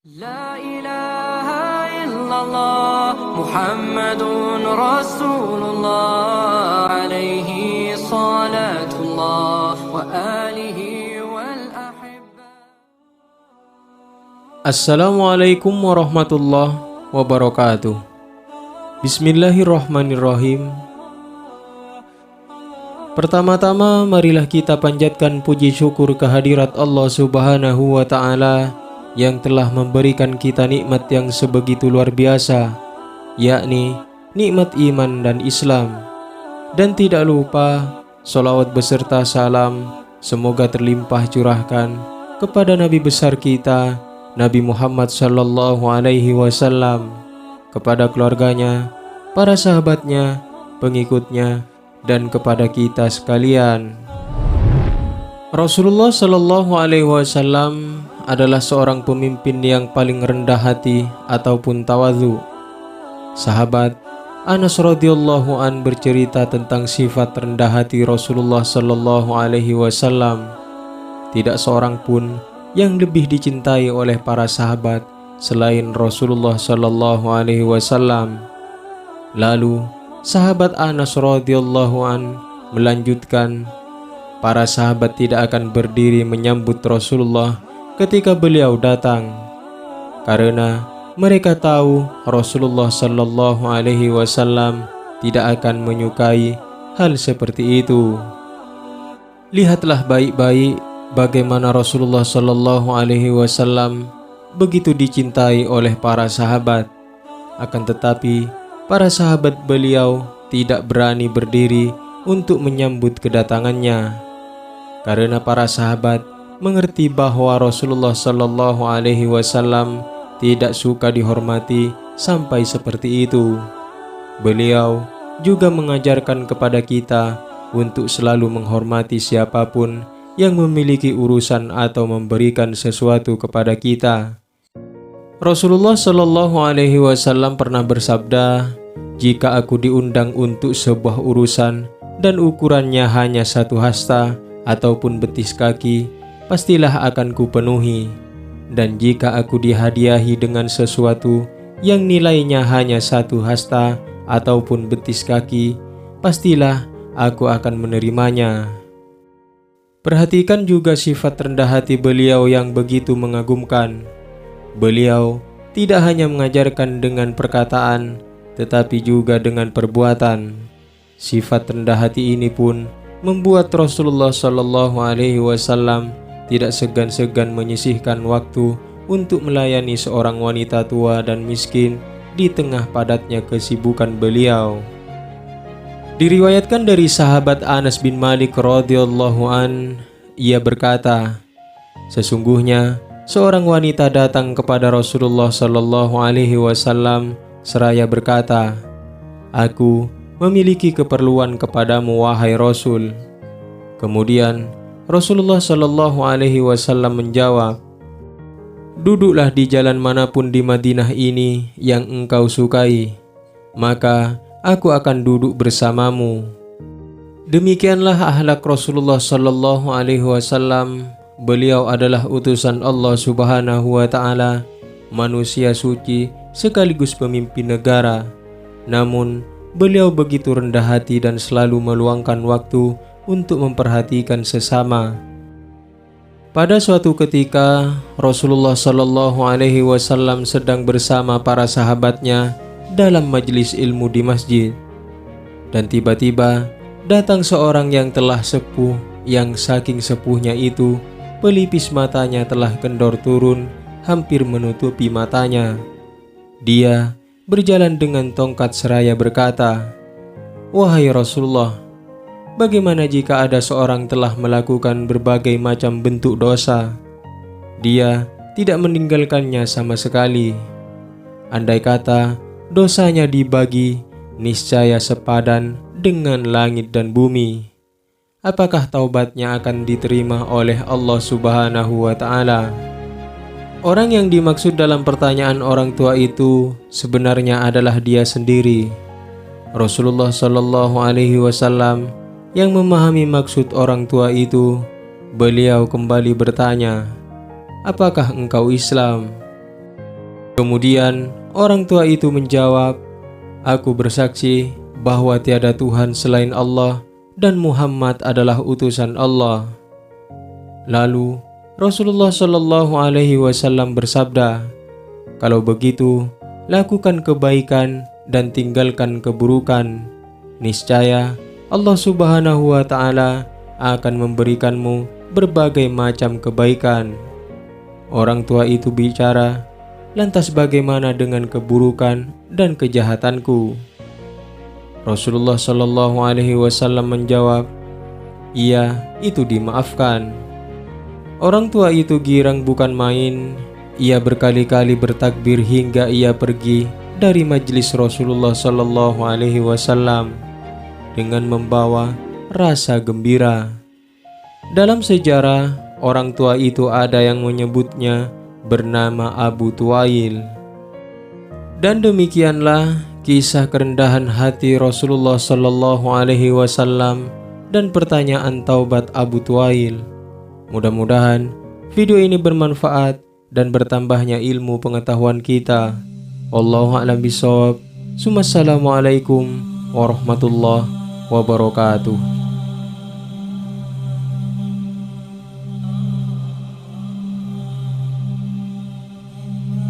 لا إله إلا الله محمد رسول الله عليه صلاة الله وآله والأحبة. Assalamualaikum warahmatullahi wabarakatuh. Bismillahirrahmanirrahim. Pertama-tama marilah kita panjatkan puji syukur kehadirat Allah Subhanahu wa Ta'ala yang telah memberikan kita nikmat yang sebegitu luar biasa, yakni nikmat iman dan Islam. Dan tidak lupa sholawat beserta salam semoga terlimpah curahkan kepada Nabi besar kita Nabi Muhammad sallallahu alaihi wasallam, kepada keluarganya, para sahabatnya, pengikutnya, dan kepada kita sekalian. Rasulullah sallallahu alaihi wasallam adalah seorang pemimpin yang paling rendah hati ataupun tawadhu. Sahabat Anas radhiyallahu an bercerita tentang sifat rendah hati Rasulullah sallallahu alaihi wasallam. Tidak seorang pun yang lebih dicintai oleh para sahabat selain Rasulullah sallallahu alaihi wasallam. Lalu sahabat Anas radhiyallahu an melanjutkan, para sahabat tidak akan berdiri menyambut Rasulullah ketika beliau datang, karena mereka tahu Rasulullah sallallahu alaihi wasallam tidak akan menyukai hal seperti itu. Lihatlah baik-baik bagaimana Rasulullah sallallahu alaihi wasallam begitu dicintai oleh para sahabat. Akan tetapi para sahabat beliau tidak berani berdiri untuk menyambut kedatangannya, karena para sahabat mengerti bahwa Rasulullah sallallahu alaihi wasallam tidak suka dihormati sampai seperti itu. Beliau juga mengajarkan kepada kita untuk selalu menghormati siapapun yang memiliki urusan atau memberikan sesuatu kepada kita. Rasulullah sallallahu alaihi wasallam pernah bersabda, "Jika aku diundang untuk sebuah urusan dan ukurannya hanya 1 hasta ataupun betis kaki, pastilah akan kupenuhi. Dan jika aku dihadiahi dengan sesuatu yang nilainya hanya 1 hasta ataupun betis kaki, pastilah aku akan menerimanya." Perhatikan juga sifat rendah hati beliau yang begitu mengagumkan. Beliau tidak hanya mengajarkan dengan perkataan, tetapi juga dengan perbuatan. Sifat rendah hati ini pun membuat Rasulullah sallallahu alaihi wasallam tidak segan-segan menyisihkan waktu untuk melayani seorang wanita tua dan miskin di tengah padatnya kesibukan beliau. Diriwayatkan dari sahabat Anas bin Malik radhiyallahu an, ia berkata, sesungguhnya seorang wanita datang kepada Rasulullah sallallahu alaihi wasallam seraya berkata, "Aku memiliki keperluan kepadamu wahai Rasul." Kemudian Rasulullah sallallahu alaihi wasallam menjawab, "Duduklah di jalan manapun di Madinah ini yang engkau sukai, maka aku akan duduk bersamamu." Demikianlah akhlak Rasulullah sallallahu alaihi wasallam. Beliau adalah utusan Allah Subhanahu wa Ta'ala, manusia suci sekaligus pemimpin negara. Namun beliau begitu rendah hati dan selalu meluangkan waktu untuk memperhatikan sesama. Pada suatu ketika Rasulullah sallallahu alaihi wasallam sedang bersama para sahabatnya dalam majelis ilmu di masjid, dan tiba-tiba datang seorang yang telah sepuh, yang saking sepuhnya itu pelipis matanya telah kendor turun hampir menutupi matanya. Dia berjalan dengan tongkat seraya berkata, "Wahai Rasulullah, bagaimana jika ada seorang telah melakukan berbagai macam bentuk dosa? Dia tidak meninggalkannya sama sekali. Andai kata dosanya dibagi, niscaya sepadan dengan langit dan bumi. Apakah taubatnya akan diterima oleh Allah Subhanahu wa Ta'ala?" Orang yang dimaksud dalam pertanyaan orang tua itu sebenarnya adalah dia sendiri. Rasulullah sallallahu alaihi wasallam yang memahami maksud orang tua itu, beliau kembali bertanya, "Apakah engkau Islam?" Kemudian orang tua itu menjawab, "Aku bersaksi bahwa tiada Tuhan selain Allah dan Muhammad adalah utusan Allah." Lalu Rasulullah Shallallahu Alaihi Wasallam bersabda, "Kalau begitu, lakukan kebaikan dan tinggalkan keburukan. Niscaya Allah Subhanahu wa Ta'ala akan memberikanmu berbagai macam kebaikan." Orang tua itu bicara, "Lantas bagaimana dengan keburukan dan kejahatanku?" Rasulullah Shallallahu Alaihi Wasallam menjawab, "Iya, itu dimaafkan." Orang tua itu girang bukan main. Ia berkali-kali bertakbir hingga ia pergi dari majelis Rasulullah Shallallahu Alaihi Wasallam dengan membawa rasa gembira. Dalam sejarah, orang tua itu ada yang menyebutnya bernama Abu Tuwail. Dan demikianlah kisah kerendahan hati Rasulullah Shallallahu Alaihi Wasallam dan pertanyaan taubat Abu Tuwail. Mudah-mudahan video ini bermanfaat dan bertambahnya ilmu pengetahuan kita. Wallahu a'lam bishawab. Assalamualaikum warahmatullahi wabarakatuh.